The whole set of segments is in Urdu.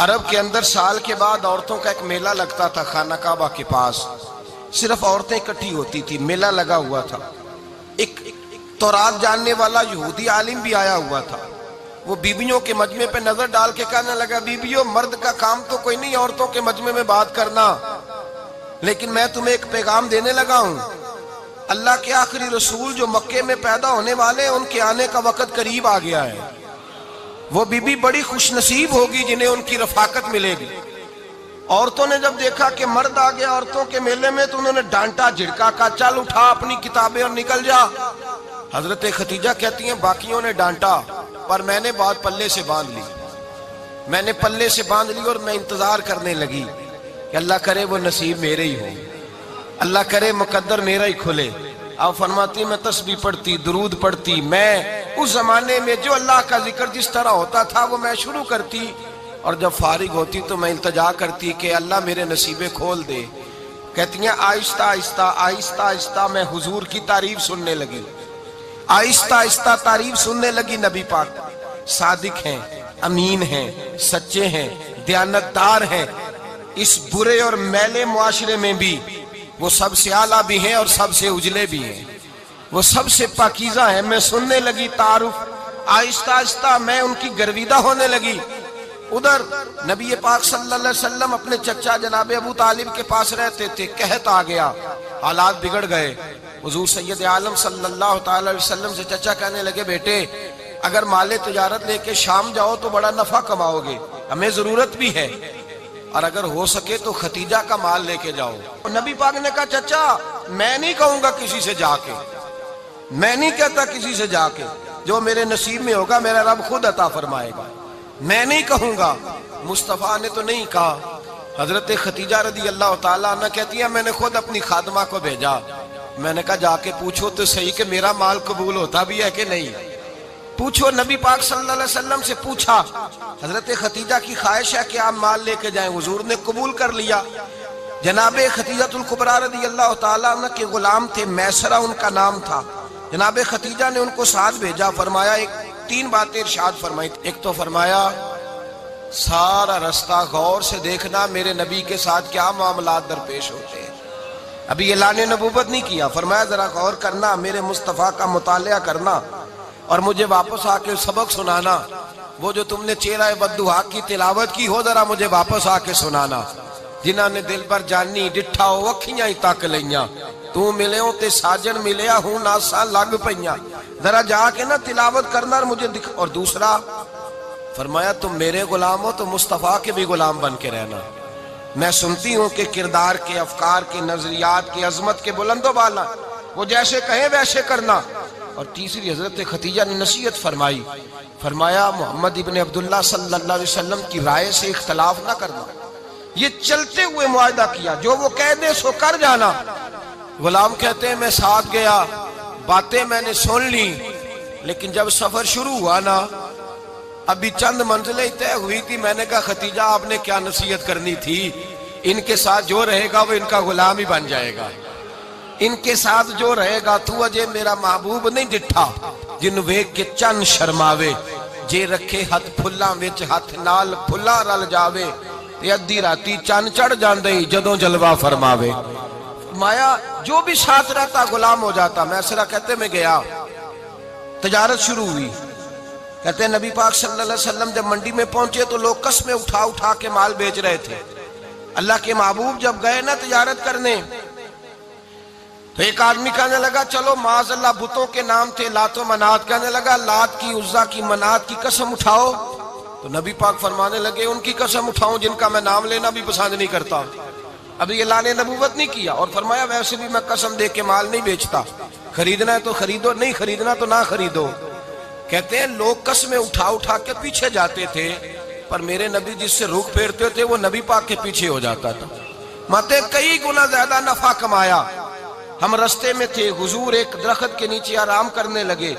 عرب کے اندر سال کے بعد عورتوں کا ایک میلہ لگتا تھا خانہ کعبہ کے پاس، صرف عورتیں اکٹھی ہوتی تھی، میلہ لگا ہوا تھا۔ ایک تورات جاننے والا یہودی عالم بھی آیا ہوا تھا، وہ بیویوں کے مجمع پہ نظر ڈال کے کہنے لگا، بیویوں مرد کا کام تو کوئی نہیں عورتوں کے مجمع میں بات کرنا، لیکن میں تمہیں ایک پیغام دینے لگا ہوں، اللہ کے آخری رسول جو مکے میں پیدا ہونے والے ہیں ان کے آنے کا وقت قریب آ گیا ہے، وہ بی بی بڑی خوش نصیب ہوگی جنہیں ان کی رفاقت ملے گی۔ عورتوں نے جب دیکھا کہ مرد آ گیا عورتوں کے میلے میں تو انہوں نے ڈانٹا جھڑکا، کہا چل اٹھا اپنی کتابیں اور نکل جا۔ حضرت خدیجہ کہتی ہیں باقیوں نے ڈانٹا پر میں نے بات پلے سے باندھ لی، میں نے پلے سے باندھ لی اور میں انتظار کرنے لگی کہ اللہ کرے وہ نصیب میرے ہی ہو، اللہ کرے مقدر میرا ہی کھلے۔ آپ فرماتی میں تسبیح پڑھتی، درود پڑھتی، میں اس زمانے میں جو اللہ کا ذکر جس طرح ہوتا تھا وہ میں شروع کرتی، اور جب فارغ ہوتی تو میں التجا کرتی کہ اللہ میرے نصیبے کھول دے۔ کہتی ہیں آہستہ آہستہ آہستہ آہستہ میں حضور کی تعریف سننے لگی، آہستہ آہستہ تعریف سننے لگی۔ نبی پاک صادق ہیں، امین ہیں، سچے ہیں، دیانتدار ہیں، اس برے اور میلے معاشرے میں بھی وہ سب سے اعلیٰ بھی ہیں اور سب سے اجلے بھی ہیں، وہ سب سے پاکیزہ ہیں۔ میں سننے لگی تعارف، آہستہ آہستہ میں ان کی گرویدہ ہونے لگی۔ ادھر نبی پاک صلی اللہ علیہ وسلم اپنے چچا جناب ابو طالب کے پاس رہتے تھے، قحط آ گیا، حالات بگڑ گئے۔ حضور سید عالم صلی اللہ تعالی علیہ وسلم سے چچا کہنے لگے بیٹے اگر مال تجارت لے کے شام جاؤ تو بڑا نفع کماؤ گے، ہمیں ضرورت بھی ہے، اور اگر ہو سکے تو ختیجہ کا مال لے کے جاؤ۔ نبی پاک نے کہا چچا میں نہیں کہوں گا کسی سے جا کے، میں نہیں کہتا کسی سے جا کے، جو میرے نصیب میں ہوگا میرا رب خود عطا فرمائے گا، میں نہیں کہوں گا۔ مصطفیٰ نے تو نہیں کہا۔ حضرت ختیجہ رضی اللہ تعالیٰ عنہ کہتی ہے میں نے خود اپنی خادمہ کو بھیجا، میں نے کہا جا کے پوچھو تو صحیح کہ میرا مال قبول ہوتا بھی ہے کہ نہیں، پوچھو۔ نبی پاک صلی اللہ علیہ وسلم سے پوچھا، حضرت ختیجہ کی خواہش ہے کہ آپ مال لے کے جائیں، حضور نے قبول کر لیا۔ جناب ختیجہ الکبریٰ رضی اللہ تعالیٰ عنہ کے غلام تھے، میسرہ ان کا نام تھا، جناب ختیجہ نے ان کو ساتھ بھیجا۔ فرمایا تین باتیں ارشاد فرمائی، ایک تو فرمایا سارا رستہ غور سے دیکھنا میرے نبی کے ساتھ کیا معاملات درپیش ہوتے ہیں، ابھی اعلان نبوت نہیں کیا، فرمایا ذرا غور کرنا، میرے مصطفیٰ کا مطالعہ کرنا اور مجھے واپس آ کے سبق سنانا، وہ جو تم نے چہرہ بددعا کی تلاوت کی ہو ذرا مجھے واپس آ کے سنانا۔ جنہاں نے دل پر جانی ڈٹھا ہو اکھیاں ہی تک لیاں، تو ملے ہوں تے ساجن ملیا ہوں ناساں لگ پئیاں، ذرا جا کے نا تلاوت کرنا اور مجھے دکھ۔ اور دوسرا فرمایا تم میرے غلام ہو تو مصطفیٰ کے بھی غلام بن کے رہنا، میں سنتی ہوں کہ کردار کے، افکار کے، نظریات کے، عظمت کے بلند و بالا، وہ جیسے کہیں ویسے کرنا۔ اور تیسری حضرت ختیجہ نے نصیحت فرمائی، فرمایا محمد ابن عبداللہ صلی اللہ علیہ وسلم کی رائے سے اختلاف نہ کرنا، یہ چلتے ہوئے معاہدہ کیا، جو وہ کہہ دے سو کر جانا۔ غلام کہتے ہیں میں ساتھ گیا، باتیں میں نے سن لی، لیکن جب سفر شروع ہوا نا ابھی چند منزلیں طے ہوئی تھی، میں نے کہا ختیجہ آپ نے کیا نصیحت کرنی تھی، ان کے ساتھ جو رہے گا وہ ان کا غلام ہی بن جائے گا، ان کے ساتھ جو رہے گا تو اجے میرا محبوب نہیں ڈٹھا جن ویک کے چن شرماوے، جے رکھے ہاتھ پھلاں وچ ہاتھ نال پھلا رل جاوے، تے ادھی راتی چن چڑھ جاندے جدوں جلوہ فرماوے۔ مایا جو بھی ساتھ رہتا غلام ہو جاتا۔ میسرہ کہتے میں گیا، تجارت شروع ہوئی، کہتے ہیں نبی پاک صلی اللہ علیہ وسلم جب منڈی میں پہنچے تو لوگ قسمیں اٹھا اٹھا کے مال بیچ رہے تھے۔ اللہ کے محبوب جب گئے نا تجارت کرنے تو ایک آدمی کہنے لگا چلو معاذ اللہ بتوں کے نام تھے لات و منات، کہنے لگا لات کی، عزا کی، منات کی قسم اٹھاؤ، تو نبی پاک فرمانے لگے ان کی قسم اٹھاؤں جن کا میں نام لینا بھی پسند نہیں کرتا، ابھی اعلان نبوت نہیں کیا۔ اور فرمایا ویسے بھی میں قسم دے کے مال نہیں بیچتا، خریدنا ہے تو خریدو، نہیں خریدنا تو نہ خریدو۔ کہتے ہیں لوگ قسمیں اٹھا اٹھا کے پیچھے جاتے تھے، پر میرے نبی جس سے رخ پھیرتے تھے وہ نبی پاک کے پیچھے ہو جاتا تھا۔ ماتے کئی گنا زیادہ نفع کمایا۔ ہم رستے میں تھے، حضور ایک درخت کے نیچے آرام کرنے لگے،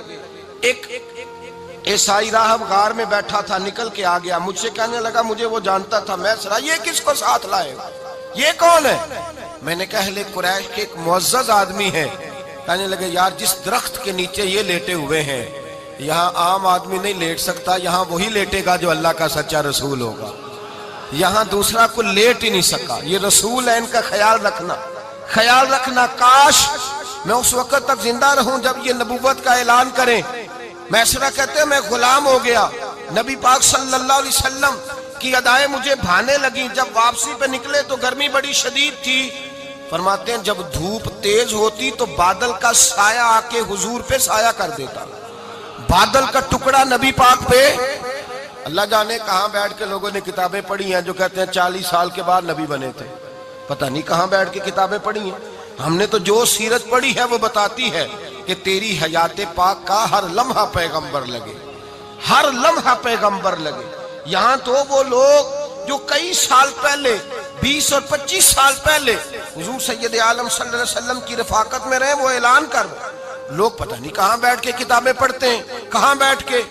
ایک عیسائی راہب غار میں بیٹھا تھا، نکل کے آ گیا، مجھ سے کہنے لگا مجھے وہ جانتا تھا، میں سرا یہ کس کو ساتھ لائے، یہ کون ہے؟ میں نے کہا اہل قریش کے ایک معزز آدمی ہے۔ کہنے لگے یار جس درخت کے نیچے یہ لیٹے ہوئے ہیں یہاں عام آدمی نہیں لیٹ سکتا، یہاں وہی لیٹے گا جو اللہ کا سچا رسول ہوگا۔ یہاں دوسرا کو لیٹ ہی نہیں سکا. یہ رسول ہے، ان کا خیال رکھنا. کاش میں اس وقت تک زندہ رہوں جب یہ نبوت کا اعلان کریں. میسرہ کہتے ہیں میں غلام ہو گیا. نبی پاک صلی اللہ علیہ وسلم کی ادائیں مجھے بھانے لگیں. جب واپسی پہ نکلے تو گرمی بڑی شدید تھی. فرماتے ہیں جب دھوپ تیز ہوتی تو بادل کا سایہ آ کے حضور پہ سایہ کر دیتا. بادل کا ٹکڑا نبی پاک پہ. اللہ جانے کہاں بیٹھ کے لوگوں نے کتابیں پڑھی ہیں جو کہتے ہیں 40 سال کے بعد نبی بنے تھے. پتہ نہیں کہاں بیٹھ کے کتابیں پڑھی ہیں. ہم نے تو جو سیرت پڑھی ہے وہ بتاتی ہے کہ تیری حیات پاک کا ہر لمحہ پیغمبر لگے، ہر لمحہ پیغمبر لگے. یہاں تو وہ لوگ جو کئی سال پہلے 20 اور 25 سال پہلے حضور سید عالم صلی اللہ علیہ وسلم کی رفاقت میں رہے، وہ اعلان کر لوگ پتہ نہیں کہاں بیٹھ کے کتابیں پڑھتے ہیں، کہاں بیٹھ کے.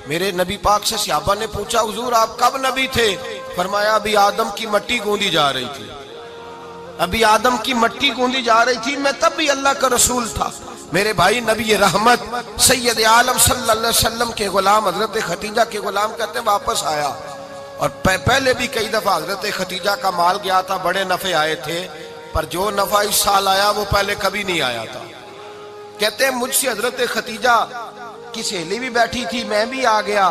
میرے نبی پاک سے صحابہ نے پوچھا حضور آپ کب نبی تھے؟ فرمایا ابھی آدم کی مٹی گوندی جا رہی تھی، ابھی آدم کی مٹی گوندی جا رہی تھی، میں تب بھی اللہ کا رسول تھا. میرے بھائی نبی رحمت سید عالم صلی اللہ علیہ وسلم کے غلام حضرت ختیجہ کے غلام کہتے ہیں واپس آیا. اور پہلے بھی کئی دفعہ حضرت ختیجہ کا مال گیا تھا، بڑے نفع آئے تھے، پر جو نفع اس سال آیا وہ پہلے کبھی نہیں آیا تھا. کہتے ہیں مجھ سے حضرت ختیجہ کی سہیلی بھی بیٹھی تھی، میں بھی آ گیا.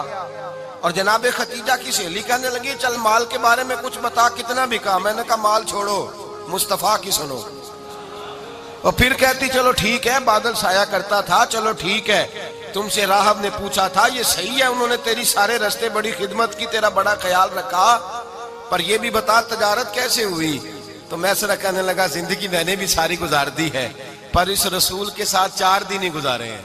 اور جناب ختیجہ کی سہیلی کہنے لگی چل مال کے بارے میں کچھ بتا، کتنا بکا؟ میں نے کہا مال چھوڑو، مصطفیٰ کی سنو. اور پھر کہتی چلو ٹھیک ہے، بادل سایہ کرتا تھا، چلو ٹھیک ہے. تم سے راہب نے پوچھا تھا یہ صحیح ہے، انہوں نے تیری سارے رستے بڑی خدمت کی، تیرا بڑا خیال رکھا، پر یہ بھی بتا تجارت کیسے ہوئی؟ تو میں سرا کہنے لگا زندگی میں نے بھی ساری گزار دی ہے، پر اس رسول کے ساتھ 4 دن ہی گزارے ہیں.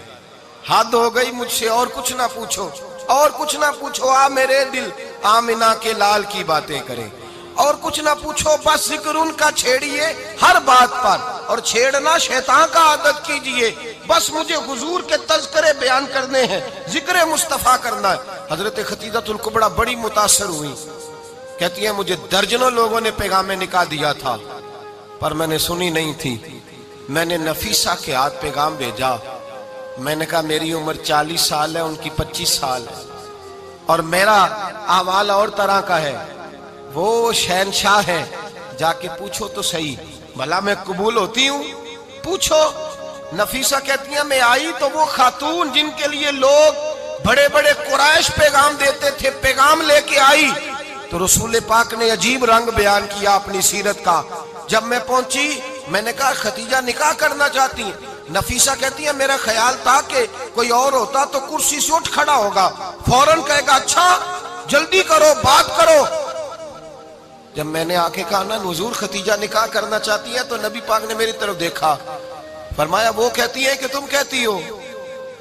حد ہو گئی مجھ سے، اور کچھ نہ پوچھو، اور کچھ نہ پوچھو. آ میرے دل آمنہ کے لال کی باتیں کرے، اور کچھ نہ پوچھو، بس ذکر ان کا چھیڑیے ہر بات پر، اور چھیڑنا شیطان کا عادت کیجئے. بس مجھے حضور کے تذکرے بیان کرنے ہیں، ذکر مصطفیٰ کرنا ہے. حضرت ختیجۃ الکبریٰ بڑی متاثر ہوئی. کہتی ہیں مجھے درجنوں لوگوں نے پیغام نکاح دیا تھا، پر میں نے سنی نہیں تھی. میں نے نفیسہ کے ہاتھ پیغام بھیجا. میں نے کہا میری عمر 40 سال ہے، ان کی 25 سال ہے، اور میرا اعمال اور طرح کا ہے. وہ شہنشاہ ہے، جا کے پوچھو تو صحیح، بھلا میں قبول ہوتی ہوں؟ پوچھو. نفیسہ کہتی ہیں میں آئی تو وہ خاتون جن کے لیے لوگ بڑے بڑے قریش پیغام دیتے تھے، پیغام لے کے آئی. تو رسول پاک نے عجیب رنگ بیان کیا اپنی سیرت کا. جب میں پہنچی میں نے کہا ختیجہ نکاح کرنا چاہتی ہیں؟ نفیسہ کہتی ہے میرا خیال تھا کہ کوئی اور ہوتا تو کرسی سے اٹھ کھڑا ہوگا، فوراً کہے گا اچھا جلدی کرو بات کرو. جب میں نے آ کے کہا نا حضور ختیجہ نکاح کرنا چاہتی ہے، تو نبی پاک نے میری طرف دیکھا، فرمایا وہ کہتی ہے کہ تم کہتی ہو؟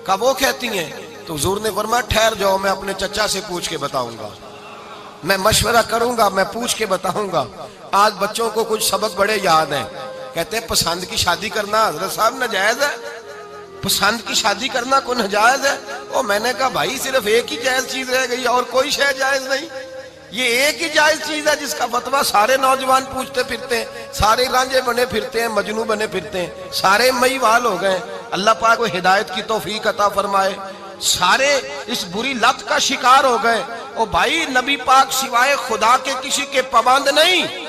کہا وہ کہتی ہیں. تو حضور نے فرمایا ٹھہر جاؤ، میں اپنے چچا سے پوچھ کے بتاؤں گا، میں مشورہ کروں گا، میں پوچھ کے بتاؤں گا. آج بچوں کو کچھ سبق بڑے یاد ہیں. کہتے ہیں پسند کی شادی کرنا حضرت صاحب ناجائز ہے، پسند کی شادی کرنا کوئی ناجائز ہے؟ اور میں نے کہا بھائی صرف ایک ہی جائز چیز رہ گئی اور کوئی شے جائز نہیں. یہ ایک ہی جائز چیز ہے جس کا فتویٰ سارے نوجوان پوچھتے پھرتے ہیں، سارے رانجے بنے پھرتے ہیں، مجنو بنے پھرتے ہیں، سارے مئی وال ہو گئے. اللہ پاک کو ہدایت کی توفیق عطا فرمائے. سارے اس بری لت کا شکار ہو گئے. او بھائی نبی پاک سوائے خدا کے کسی کے پابند نہیں.